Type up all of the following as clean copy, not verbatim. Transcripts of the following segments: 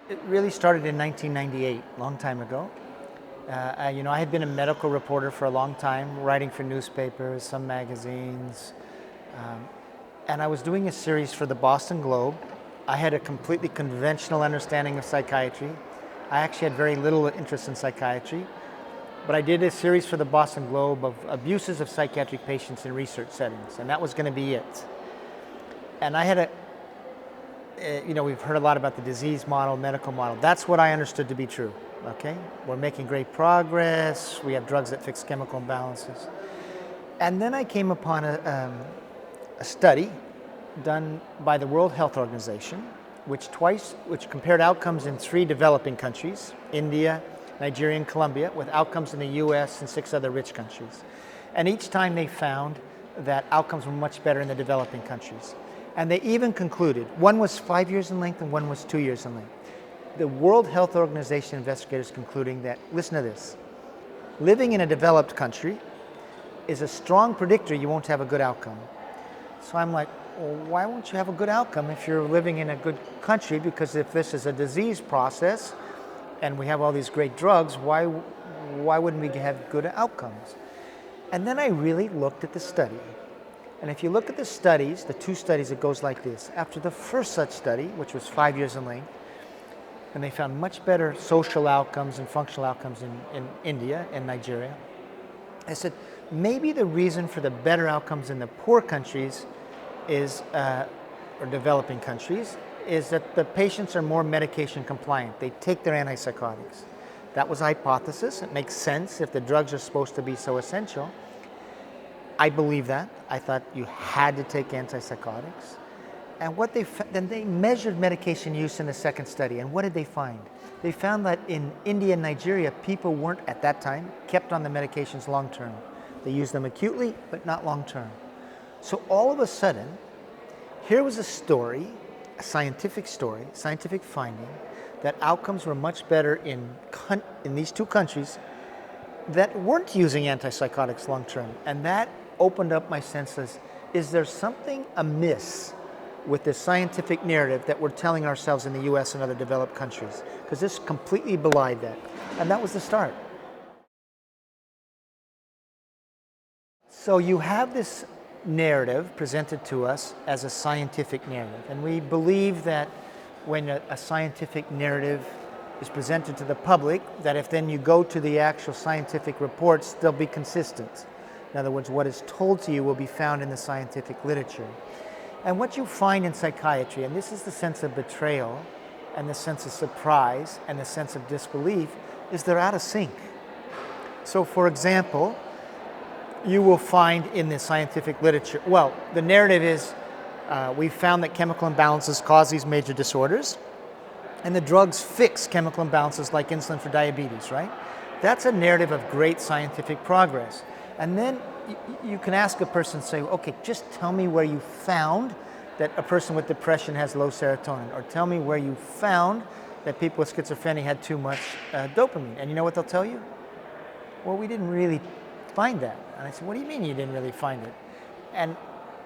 It really started in 1998, a long time ago. I had been a medical reporter for a long time, writing for newspapers, some magazines, and I was doing a series for the Boston Globe. I had a completely conventional understanding of psychiatry. I actually had very little interest in psychiatry, but I did a series for the Boston Globe of abuses of psychiatric patients in research settings, and that was going to be it. And I had we've heard a lot about the disease model, medical model. That's what I understood to be true, okay? We're making great progress. We have drugs that fix chemical imbalances. And then I came upon a study done by the World Health Organization, which compared outcomes in 3 developing countries, India, Nigeria, and Colombia, with outcomes in the US and 6 other rich countries. And each time they found that outcomes were much better in the developing countries. And they even concluded, one was 5 years in length and one was 2 years in length. The World Health Organization investigators concluding that, listen to this, living in a developed country is a strong predictor you won't have a good outcome. So I'm like, well, why won't you have a good outcome if you're living in a good country? Because if this is a disease process and we have all these great drugs, why wouldn't we have good outcomes? And then I really looked at the study. And if you look at the studies, the 2 studies, it goes like this. After the first such study, which was 5 years in length, and they found much better social outcomes and functional outcomes in India and Nigeria, I said, maybe the reason for the better outcomes in the poor countries or developing countries, is that the patients are more medication compliant. They take their antipsychotics. That was a hypothesis. It makes sense if the drugs are supposed to be so essential. I believe that. I thought you had to take antipsychotics. And then they measured medication use in the second study. And what did they find? They found that in India and Nigeria, people weren't, at that time, kept on the medications long term. They used them acutely, but not long term. So all of a sudden, here was a story, a scientific story, scientific finding, that outcomes were much better in these 2 countries that weren't using antipsychotics long term. And that opened up my senses. Is there something amiss with the scientific narrative that we're telling ourselves in the US and other developed countries? Because this completely belied that. And that was the start. So you have this narrative presented to us as a scientific narrative. And we believe that when a scientific narrative is presented to the public, that if then you go to the actual scientific reports, they'll be consistent. In other words, what is told to you will be found in the scientific literature. And what you find in psychiatry, and this is the sense of betrayal, and the sense of surprise, and the sense of disbelief, is they're out of sync. So for example, you will find in the scientific literature, well, the narrative is, we found that chemical imbalances cause these major disorders, and the drugs fix chemical imbalances like insulin for diabetes, right? That's a narrative of great scientific progress. And then you can ask a person, say, okay, just tell me where you found that a person with depression has low serotonin, or tell me where you found that people with schizophrenia had too much dopamine. And you know what they'll tell you? Well, we didn't really find that. And I said, what do you mean you didn't really find it? And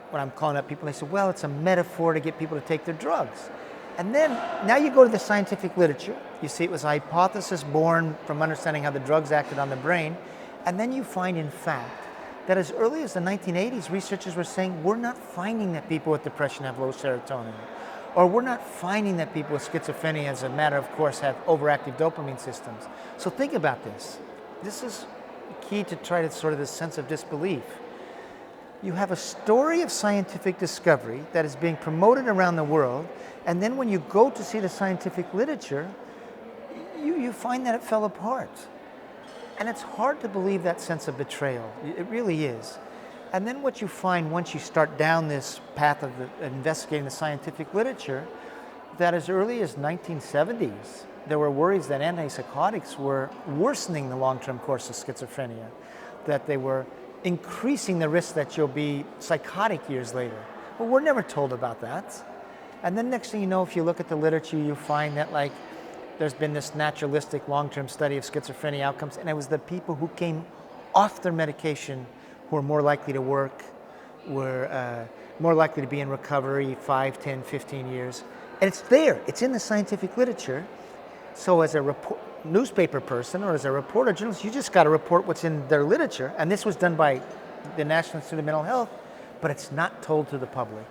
when I'm calling up people, they say, well, it's a metaphor to get people to take their drugs. And then, now you go to the scientific literature, you see it was a hypothesis born from understanding how the drugs acted on the brain, and then you find, in fact, that as early as the 1980s, researchers were saying, we're not finding that people with depression have low serotonin, or we're not finding that people with schizophrenia, as a matter of course, have overactive dopamine systems. So think about this. This is key to try to sort of this sense of disbelief. You have a story of scientific discovery that is being promoted around the world, and then when you go to see the scientific literature, you find that it fell apart. And it's hard to believe that sense of betrayal. It really is. And then what you find once you start down this path of investigating the scientific literature, that as early as 1970s, there were worries that antipsychotics were worsening the long-term course of schizophrenia, that they were increasing the risk that you'll be psychotic years later. Well, we're never told about that. And then next thing you know, if you look at the literature, you find that there's been this naturalistic long-term study of schizophrenia outcomes, and it was the people who came off their medication who were more likely to work, were more likely to be in recovery 5, 10, 15 years. And it's there, it's in the scientific literature, So as a newspaper person or as a reporter, journalist, you just got to report what's in their literature. And this was done by the National Institute of Mental Health, but it's not told to the public.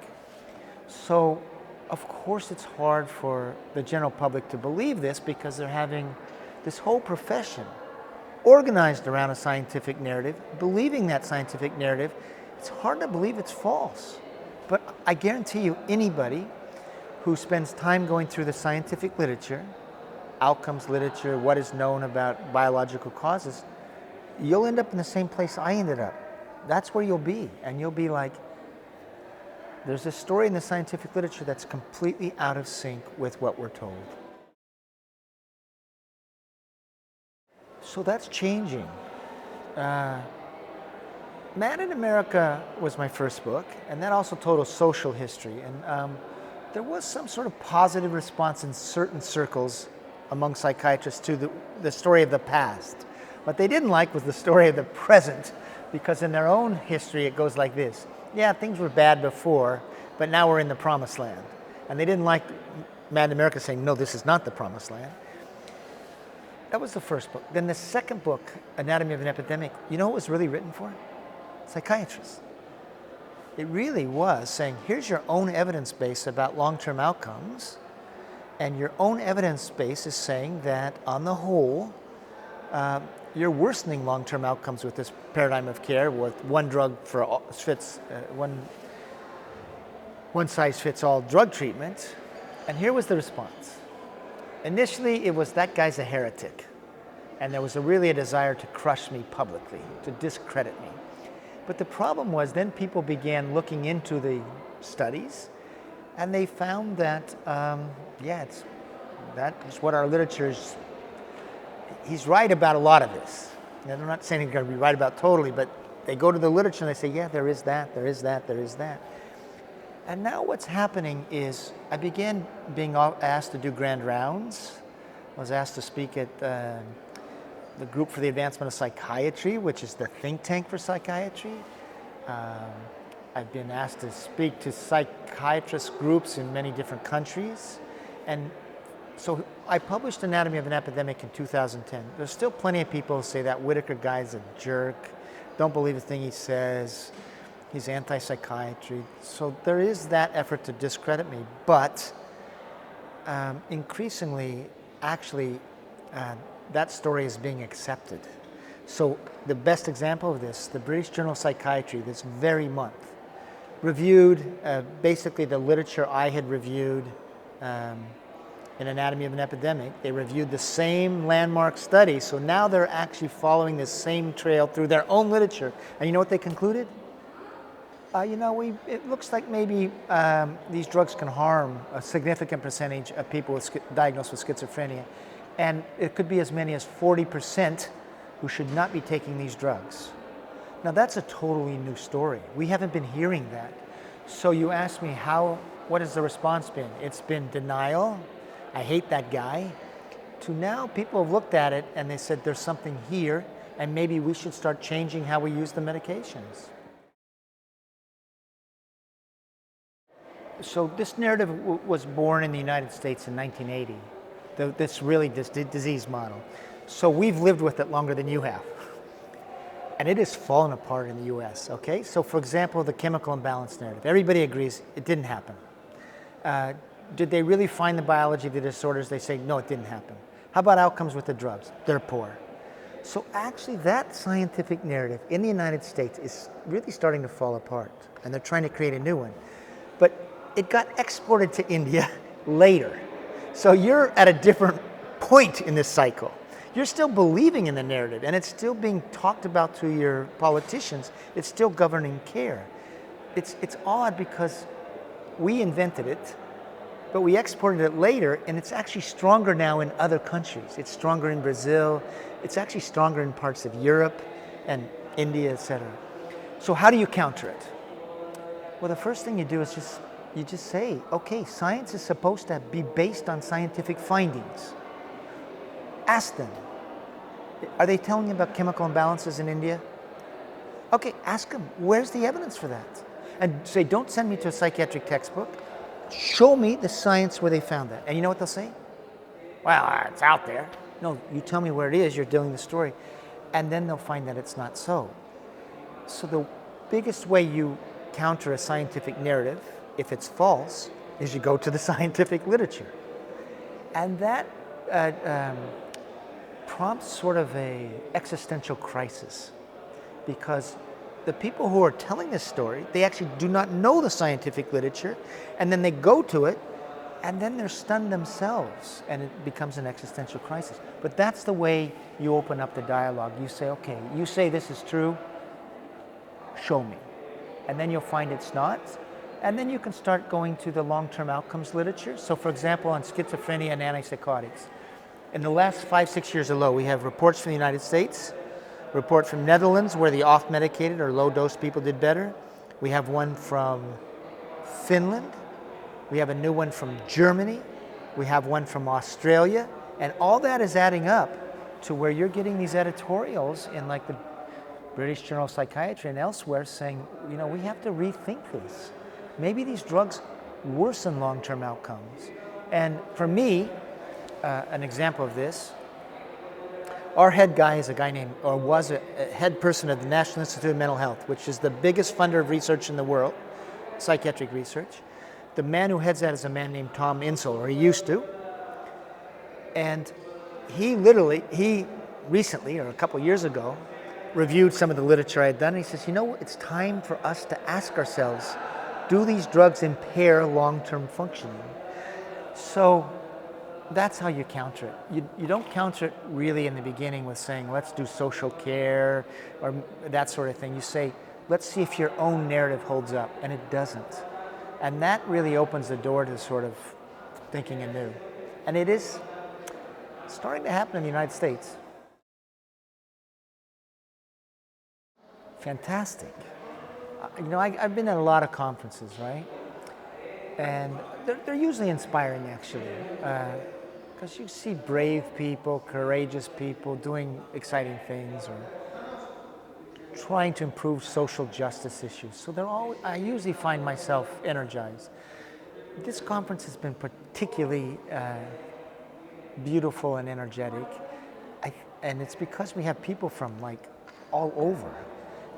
So, of course, it's hard for the general public to believe this because they're having this whole profession organized around a scientific narrative, believing that scientific narrative. It's hard to believe it's false. But I guarantee you, anybody who spends time going through the scientific literature, outcomes literature, what is known about biological causes, you'll end up in the same place I ended up. That's where you'll be. And you'll be like, there's a story in the scientific literature that's completely out of sync with what we're told. So that's changing. Man in America was my first book, and that also told a social history. And there was some sort of positive response in certain circles among psychiatrists to the story of the past. What they didn't like was the story of the present, because in their own history it goes like this. Yeah, things were bad before, but now we're in the promised land. And they didn't like Man in America saying, no, this is not the promised land. That was the first book. Then the second book, Anatomy of an Epidemic, you know what was really written for? Psychiatrists. It really was saying, here's your own evidence base about long-term outcomes, and your own evidence base is saying that, on the whole, you're worsening long-term outcomes with this paradigm of care with one drug for all, one size fits all drug treatment. And here was the response. Initially, it was, that guy's a heretic. And there was really a desire to crush me publicly, to discredit me. But the problem was then people began looking into the studies, and they found that, that's what our literature is. He's right about a lot of this. Now, I'm not saying he's going to be right about totally, but they go to the literature and they say, yeah, there is that, there is that, there is that. And now what's happening is I began being asked to do grand rounds. I was asked to speak at the Group for the Advancement of Psychiatry, which is the think tank for psychiatry. I've been asked to speak to psychiatrist groups in many different countries. And so I published Anatomy of an Epidemic in 2010. There's still plenty of people who say that Whitaker guy's a jerk, don't believe a thing he says, he's anti-psychiatry. So there is that effort to discredit me, but increasingly, actually, that story is being accepted. So the best example of this, the British Journal of Psychiatry this very month reviewed basically the literature I had reviewed in Anatomy of an Epidemic. They reviewed the same landmark study, so now they're actually following the same trail through their own literature. And you know what they concluded? It looks like maybe these drugs can harm a significant percentage of people diagnosed with schizophrenia. And it could be as many as 40% who should not be taking these drugs. Now that's a totally new story. We haven't been hearing that. So you ask me what has the response been? It's been denial, I hate that guy, to now people have looked at it and they said there's something here and maybe we should start changing how we use the medications. So this narrative was born in the United States in 1980. This disease model. So we've lived with it longer than you have. And it has fallen apart in the US, okay? So for example, the chemical imbalance narrative. Everybody agrees it didn't happen. Did they really find the biology of the disorders? They say, no, it didn't happen. How about outcomes with the drugs? They're poor. So actually that scientific narrative in the United States is really starting to fall apart. And they're trying to create a new one. But it got exported to India later. So you're at a different point in this cycle. You're still believing in the narrative, and it's still being talked about to your politicians. It's still governing care. It's odd because we invented it, but we exported it later, and it's actually stronger now in other countries. It's stronger in Brazil. It's actually stronger in parts of Europe and India, etc. So how do you counter it? Well, the first thing you do is you just say, okay, science is supposed to be based on scientific findings. Ask them. Are they telling you about chemical imbalances in India? Okay, ask them, where's the evidence for that? And say, don't send me to a psychiatric textbook. Show me the science where they found that. And you know what they'll say? well, it's out there. No, you tell me where it is, you're telling the story. And then they'll find that it's not so. So the biggest way you counter a scientific narrative, if it's false, is you go to the scientific literature. And that prompts sort of a existential crisis, because the people who are telling this story, they actually do not know the scientific literature, and then they go to it, and then they're stunned themselves, and it becomes an existential crisis. But that's the way you open up the dialogue. You say, okay, you say this is true, show me. And then you'll find it's not. And then you can start going to the long-term outcomes literature. So for example, on schizophrenia and antipsychotics, in the last 5-6 years alone, we have reports from the United States, report from Netherlands where the off-medicated or low-dose people did better. We have one from Finland. We have a new one from Germany. We have one from Australia. And all that is adding up to where you're getting these editorials in like the British Journal of Psychiatry and elsewhere saying, you know, we have to rethink this. Maybe these drugs worsen long-term outcomes. And for me, an example of this, our head guy is a guy named, or was a head person of the National Institute of Mental Health, which is the biggest funder of research in the world, psychiatric research. The man who heads that is a man named Tom Insel, or he used to. And he recently, or a couple years ago, reviewed some of the literature I had done. And he says, you know, it's time for us to ask ourselves, do these drugs impair long-term functioning? So that's how you counter it. You don't counter it really in the beginning with saying, let's do social care or that sort of thing. You say, let's see if your own narrative holds up, and it doesn't. And that really opens the door to sort of thinking anew. And it is starting to happen in the United States. Fantastic. You know, I've been at a lot of conferences, right? And they're usually inspiring, actually, because you see brave people, courageous people doing exciting things or trying to improve social justice issues. So I usually find myself energized. This conference has been particularly beautiful and energetic, and it's because we have people from like all over.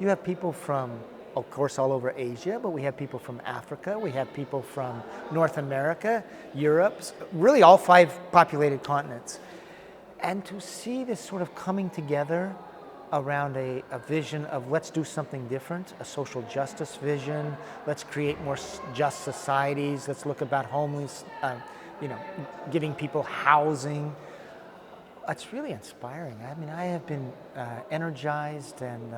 You have people from, of course, all over Asia, but we have people from Africa, we have people from North America, Europe, really all 5 populated continents. And to see this sort of coming together around a vision of let's do something different, a social justice vision, let's create more just societies, let's look about homeless, giving people housing. It's really inspiring. I mean, I have been energized, and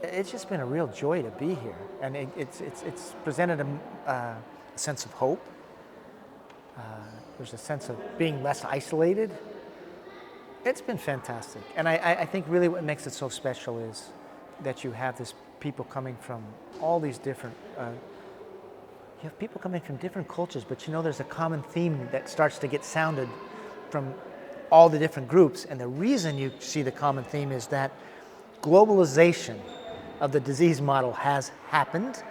it's just been a real joy to be here. And it's presented a sense of hope. There's a sense of being less isolated. It's been fantastic. And I think really what makes it so special is that you have this people coming from all these different, you have people coming from different cultures, but you know there's a common theme that starts to get sounded from all the different groups. And the reason you see the common theme is that globalization of the disease model has happened.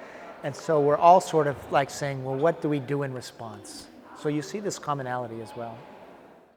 And so we're all sort of like saying, well, what do we do in response? So you see this commonality as well.